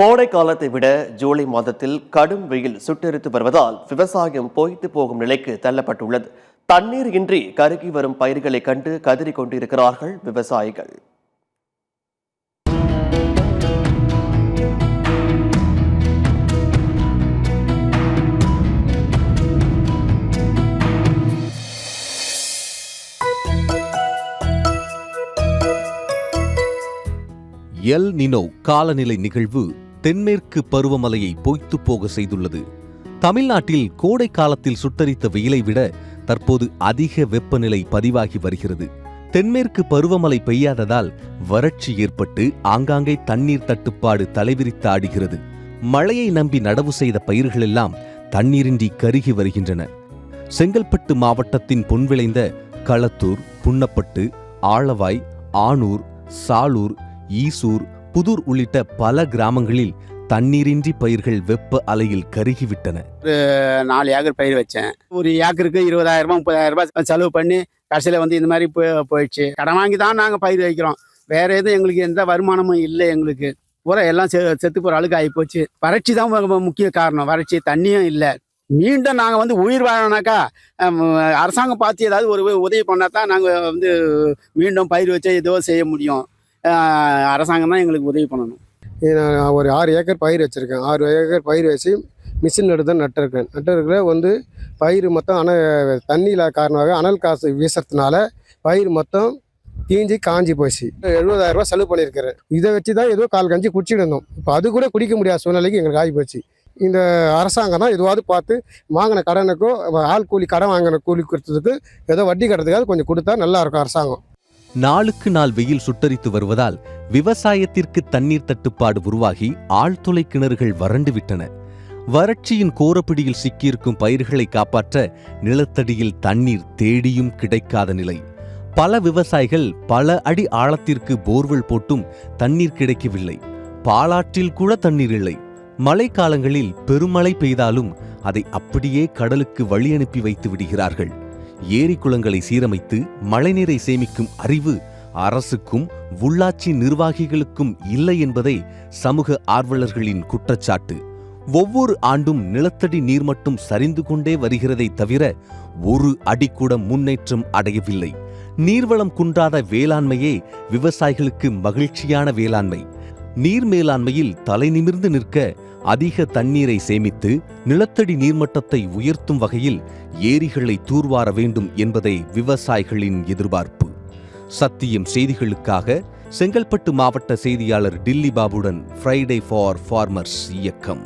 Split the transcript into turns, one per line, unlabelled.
கோடை காலத்தை விட ஜூலை மாதத்தில் கடும் வெயில் சுட்டெரித்து வருவதால் விவசாயம் பொய்த்து போகும் நிலைக்கு தள்ளப்பட்டுள்ளது. தண்ணீர் இன்றி கருகி வரும் பயிர்களை கண்டு கதறி கொண்டிருக்கிறார்கள் விவசாயிகள்.
எல் நினோ காலநிலை நிகழ்வு தென்மேற்கு பருவமழையை பொய்த்து போக செய்துள்ளது. தமிழ்நாட்டில் கோடை காலத்தில் சுட்டரித்த வெயிலை விட தற்போது அதிக வெப்பநிலை பதிவாகி வருகிறது. தென்மேற்கு பருவமழை பெய்யாததால் வறட்சி ஏற்பட்டு ஆங்காங்கே தண்ணீர் தட்டுப்பாடு தலைவிரித்து ஆடுகிறது. மழையை நம்பி நடவு செய்த பயிர்களெல்லாம் தண்ணீரின்றி கருகி வருகின்றன. செங்கல்பட்டு மாவட்டத்தின் பொன்விளைந்த களத்தூர், புன்னப்பட்டு, ஆளவாய், ஆனூர், சாலூர், ஈசூர், புதூர் உள்ளிட்ட பல கிராமங்களில் தண்ணீரின்றி பயிர்கள் வெப்ப அலையில் கருகிவிட்டன.
ஒரு 4 ஏக்கர் பயிர் வச்சேன். ஒரு ஏக்கருக்கு 20,000 30,000 செலவு பண்ணி கடைசியில் இந்த மாதிரி போயிடுச்சு. கடன் வாங்கி தான் நாங்கள் பயிர் வைக்கிறோம். வேற எதுவும் எங்களுக்கு எந்த வருமானமும் இல்லை. எங்களுக்கு பூரா எல்லாம் செத்து போகிற அழுக்கு ஆகி போச்சு. வறட்சி தான் முக்கிய காரணம். வறட்சி, தண்ணியும் இல்லை. மீண்டும் நாங்கள் உயிர் வாழனாக்கா அரசாங்கம் பார்த்து ஏதாவது ஒரு உதவி பண்ணால் தான் நாங்கள் மீண்டும் பயிர் வச்சு ஏதோ செய்ய முடியும். அரசாங்கம் தான் எங்களுக்கு உதவி பண்ணணும்.
நான் ஒரு 6 ஏக்கர் பயிர் வச்சுருக்கேன். 6 ஏக்கர் பயிர் வச்சு மிஷின் எடுத்து தான் நட்டுருக்கிற பயிர் மொத்தம் தண்ணியில் காரணமாக அனல் காசு வீசுறதுனால பயிர் மொத்தம் தீஞ்சி காஞ்சி போச்சு. 70,000 செலவு பண்ணியிருக்கிறேன். இதை வச்சு தான் ஏதோ கால் கஞ்சி குடிச்சிட்டு இருந்தோம். இப்போ அது கூட குடிக்க முடியாத சூழ்நிலைக்கு எங்களுக்கு ஆகி போச்சு. இந்த அரசாங்கம் தான் எதுவாவது பார்த்து வாங்கின கடனுக்கோ ஆள் கூலி கடன் வாங்கின கூலி கொடுத்ததுக்கு ஏதோ வட்டி கட்டுறதுக்காக கொஞ்சம் கொடுத்தா நல்லாயிருக்கும் அரசாங்கம்.
நாளுக்கு நாள் வெயில் சுட்டரித்து வருவதால் விவசாயத்திற்கு தண்ணீர் தட்டுப்பாடு உருவாகி ஆழ்துளை கிணறுகள் வறண்டுவிட்டன. வறட்சியின் கோரப்பிடியில் சிக்கியிருக்கும் பயிர்களை காப்பாற்ற நிலத்தடியில் தண்ணீர் தேடியும் கிடைக்காத நிலை. பல விவசாயிகள் பல அடி ஆழத்திற்கு போர்வெல் போட்டும் தண்ணீர் கிடைக்கவில்லை. பாலாற்றில் கூட தண்ணீர் இல்லை. மழைக்காலங்களில் பெருமழை பெய்தாலும் அதை அப்படியே கடலுக்கு வழி அனுப்பி வைத்து விடுகிறார்கள். ஏரி குளங்களை சீரமைத்து மழைநீரை சேமிக்கும் அறிவு அரசுக்கும் உள்ளாட்சி நிர்வாகிகளுக்கும் இல்லை என்பதே சமூக ஆர்வலர்களின் குற்றச்சாட்டு. ஒவ்வொரு ஆண்டும் நிலத்தடி நீர்மட்டம் சரிந்து கொண்டே வருகிறதை தவிர ஒரு அடி கூட முன்னேற்றம் அடையவில்லை. நீர்வளம் குன்றாத வேளாண்மையே விவசாயிகளுக்கு மகிழ்ச்சியான வேளாண்மை. நீர் மேலாண்மையில் தலை நிமிர்ந்து நிற்க அதிக தண்ணீரை சேமித்து நிலத்தடி நீர்மட்டத்தை உயர்த்தும் வகையில் ஏரிகளை தூர்வார வேண்டும் என்பதே விவசாயிகளின் எதிர்பார்ப்பு. சத்தியம் செய்திகளுக்காக செங்கல்பட்டு மாவட்ட செய்தியாளர் டில்லி பாபுடன் ஃப்ரைடே ஃபார் ஃபார்மர்ஸ் இயக்கம்.